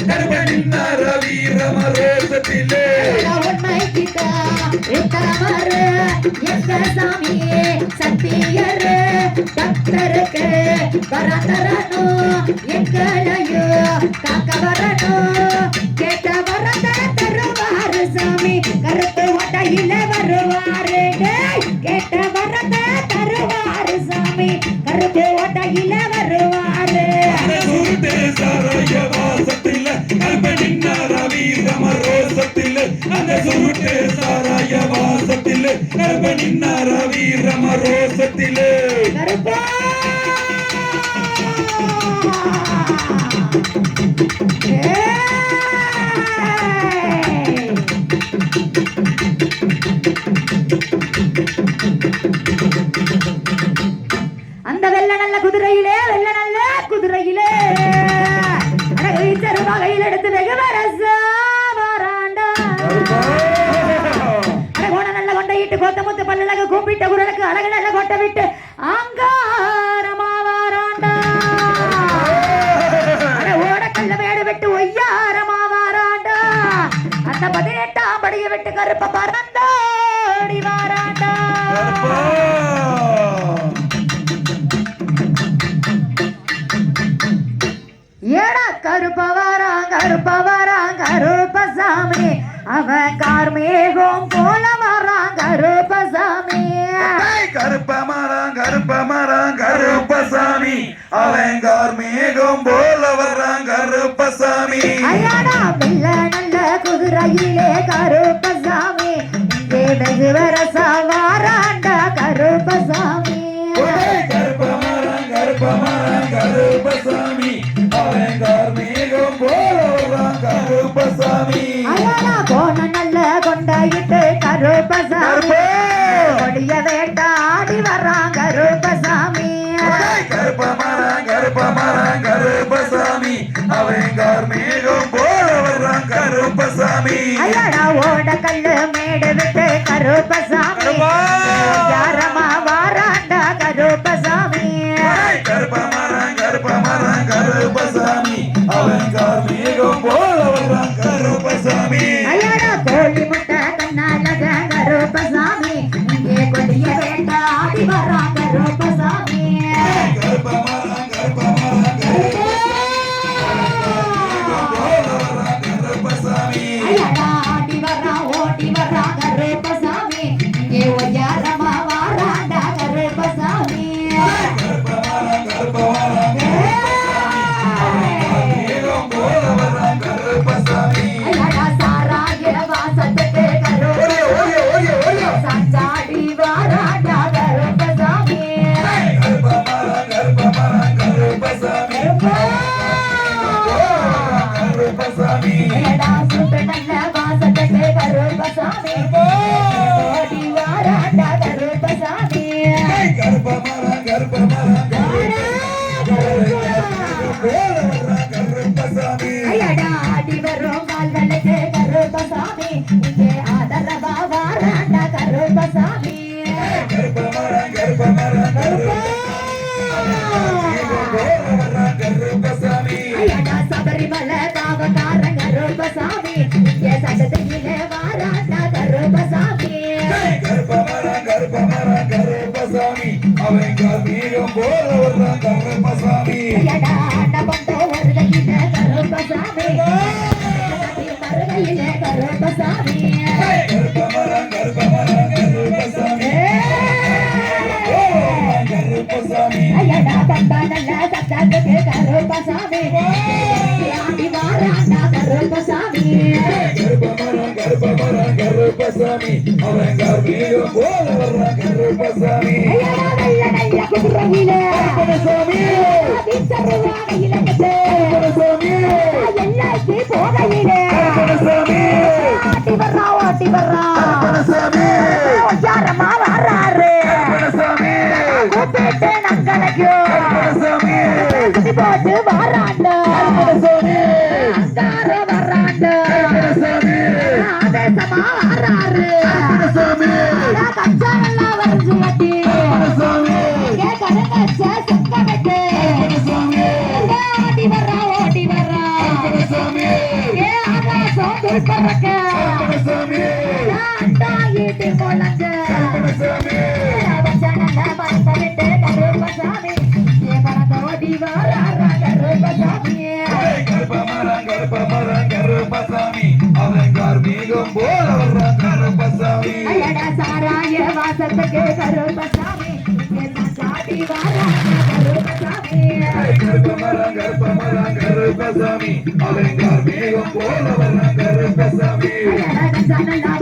கருப்பனின்னார வீரமரோசத்திலே உண்மை கிட்ட இத்தமரு எங்க சாமியே சத்தியரு பக்தருக்கு வரதரணும் எங்களையோ காக்க வரணும் கேட்ட வரதர தருவாரு சாமி கருப்பு ஒட்டையில வருவாரு கேட்ட வரத தருவாரு சாமி கருப்பு ஒட்டையில வருவாரு சாராய வாசத்தில கருப்பனின்னார வீரமரோசத்திலே அந்த சுருட்டு சாராய வாசத்திலே கருப்பனின்னார வீரமரோசத்திலே கருப்பா அந்த வெள்ள நல்ல குதிரையிலே வகையில் எடுத்து வெகு வராண்டா நல்ல கொண்டையிட்டு கோத்த முத்து பல்லழக கூப்பிட்ட குரலுக்கு அழகு நல்ல கொட்டை விட்டு அங்காரமா வாராண்டா ஓடக்கல்ல மேடு விட்டு ஒய்யாரமா வாராண்டா அந்த 18ஆம் படியை விட்டு கருப்ப பறந்தோடி வாராண்டா ஏடா கருப்பவரான் கருப்பசாமி அவன் கார்மேகம் போல வரான் கருப்பசாமி கருப்பமரான் கருப்பசாமி அவன் கார்மேகம் போல வரான் கருப்பசாமி ஐயாடா வெள்ள நல்ல குதிரையிலே கருப்பசாமி இங்கே வெகு வரசா வாராண்டா கருப்பசாமி கருப்பமரான் கருப்பசாமி அவன் கார்மேகம் போல வரான் கருப்பசாமி ஐயாடா போன நல்ல கொண்டாயிட்டு கருப்பசாமி கொடிய வேட்டாடி வரான் கருப்பசாமி கருப்பமரான் கருப்பசாமி அவன் கார்மேகம் போல வரான் கருப்பசாமி ஐயாடா ஓட கல்லு மேடு விட்டு கருப்பசாமி யாரமா வாராண்டா கருப்பசாமி கருப்பமரான் கருப்பசாமி அவன் கார்மேகம் போல வரான் கருப்பசாமி ஐயாடா கோழி முட்டை கண்ணாலக கருப்பசாமி இங்கே கொடிய வேண்டாடி வரான் கருப்பசாமி கருப்பமரான் கருப்பசாமி ஐயாடா ஆடி வரான் ஓடி வரான் கருப்பசாமி இங்கே ஒய்யாரமா வாராண்டா கருப்பசாமி ஐயாடா சாராய வாசத்துக்கு சஞ்சாடி வாராண்டா கருப்பசாமி ஐயாடா சுட்டு நல்ல வாசத்துக்கு கருப்பசாமி ஓடி வாராண்டா கருப்பசாமி ஐயாடா ஆடி வரும் கால்களுக்கு கருப்பசாமி இங்கே ஆதரவா வாராண்டா கருப்பசாமி ஐயாடா சபரிமலை காவக்காரன் கருப்பசாமி இங்கே சட்டத்திலே வாராண்டா கருப்பசாமி அவன் கார்மேகம் போல வரான் கருப்பசாமி ஐயாடா அண்ண கொண்ட வருகையில கருப்பசாமி வருகையில கருப்பசாமி ஐயாடா பம்பா நல்ல சத்தத்துக்கு கருப்பசாமி ஆடி வாராண்டா கருப்பசாமி கருப்பசாமி அவன் கார்மேகம் போல வரான் கருப்பசாமி ஐயாடா வெள்ள நல்ல குதிரையில கருப்பசாமி வீச்சருவாகையில கருப்பசாமி எல்லாய்க்கு போகையில கருப்பசாமி ஓட்டி வர்றா கருப்பசாமி யாரமா வர்றாரு கருப்பசாமி கூப்பிட்டு நங்களைக்கும் கருப்பசாமி போட்டு வராண்டா கருப்பசாமி அங்கார வராண்டா கருப்பசாமி ஆவேசமா வர்றாரு கருப்பசாமி கச்சாரெல்லாம் வரைஞ்சு கட்டி கருப்பசாமி கருங்கச்ச செக்க வெட்டு கருப்பசாமி ஓட்டி வர்றா கருப்பசாமி பறக்க சாமி தாண்டாயிட்டு முழங்க சாமி வச்சனந்த மரத்தை விட்டு கருப்பசாமி பறக்க ஓடி வராரா கருப்பசாமி கருப்பசாமி அவன் கார்மீகம் போல வர்றான் கருப்பசாமி அயட சாராய வாசத்துக்கு கருப்பசாமி சாடி வராரா கருப்பசாமி கருப்பசாமி அவன் கார்மீகம் போல வர்றான் கருப்பசாமி அயட சனலா